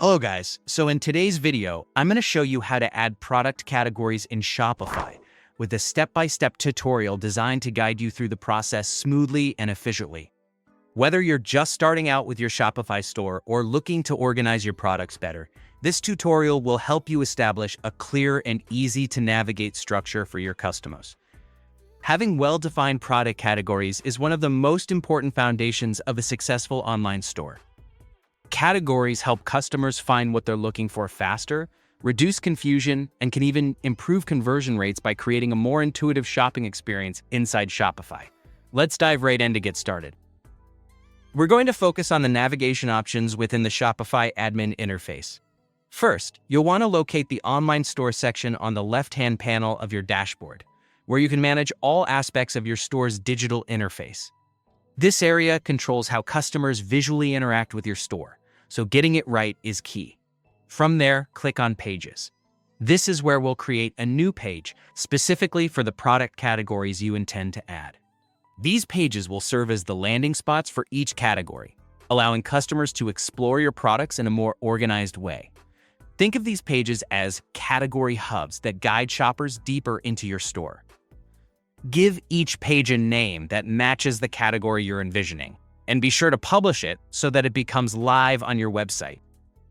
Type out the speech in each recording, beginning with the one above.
Hello guys, so in today's video, I'm going to show you how to add product categories in Shopify with a step-by-step tutorial designed to guide you through the process smoothly and efficiently. Whether you're just starting out with your Shopify store or looking to organize your products better, this tutorial will help you establish a clear and easy-to-navigate structure for your customers. Having well-defined product categories is one of the most important foundations of a successful online store. Categories help customers find what they're looking for faster, reduce confusion, and can even improve conversion rates by creating a more intuitive shopping experience inside Shopify. Let's dive right in to get started. We're going to focus on the navigation options within the Shopify admin interface. First, you'll want to locate the online store section on the left-hand panel of your dashboard, where you can manage all aspects of your store's digital interface. This area controls how customers visually interact with your store, so getting it right is key. From there, click on Pages. This is where we'll create a new page specifically for the product categories you intend to add. These pages will serve as the landing spots for each category, allowing customers to explore your products in a more organized way. Think of these pages as category hubs that guide shoppers deeper into your store. Give each page a name that matches the category you're envisioning, and be sure to publish it so that it becomes live on your website.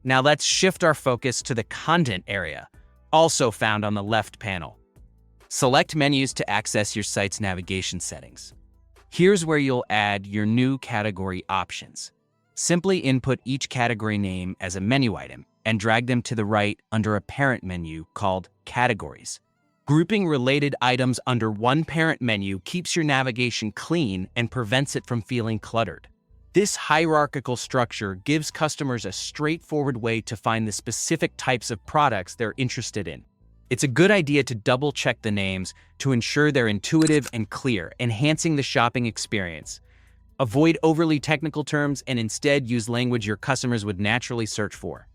Now let's shift our focus to the content area, also found on the left panel. Select menus to access your site's navigation settings. Here's where you'll add your new category options. Simply input each category name as a menu item and drag them to the right under a parent menu called Categories. Grouping related items under one parent menu keeps your navigation clean and prevents it from feeling cluttered. This hierarchical structure gives customers a straightforward way to find the specific types of products they're interested in. It's a good idea to double-check the names to ensure they're intuitive and clear, enhancing the shopping experience. Avoid overly technical terms and instead use language your customers would naturally search for.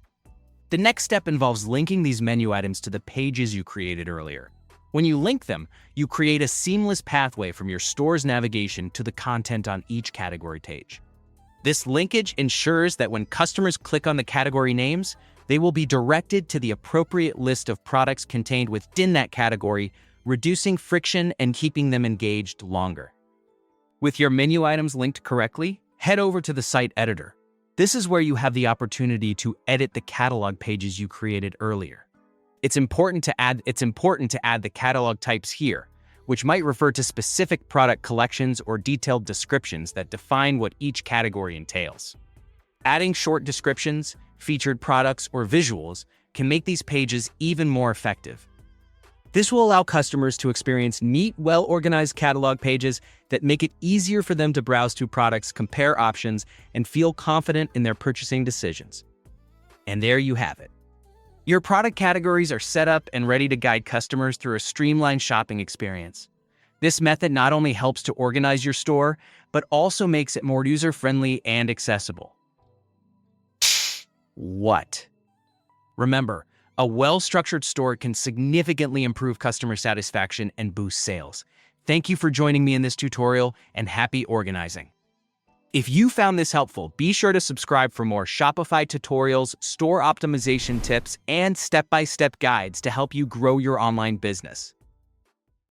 The next step involves linking these menu items to the pages you created earlier. When you link them, you create a seamless pathway from your store's navigation to the content on each category page. This linkage ensures that when customers click on the category names, they will be directed to the appropriate list of products contained within that category, reducing friction and keeping them engaged longer. With your menu items linked correctly, head over to the site editor. This is where you have the opportunity to edit the catalog pages you created earlier. It's important to add the catalog types here, which might refer to specific product collections or detailed descriptions that define what each category entails. Adding short descriptions, featured products, or visuals can make these pages even more effective. This will allow customers to experience neat, well-organized catalog pages that make it easier for them to browse through products, compare options, and feel confident in their purchasing decisions. And there you have it. Your product categories are set up and ready to guide customers through a streamlined shopping experience. This method not only helps to organize your store, but also makes it more user-friendly and accessible. What? Remember, a well-structured store can significantly improve customer satisfaction and boost sales. Thank you for joining me in this tutorial, and happy organizing. If you found this helpful, be sure to subscribe for more Shopify tutorials, store optimization tips, and step-by-step guides to help you grow your online business.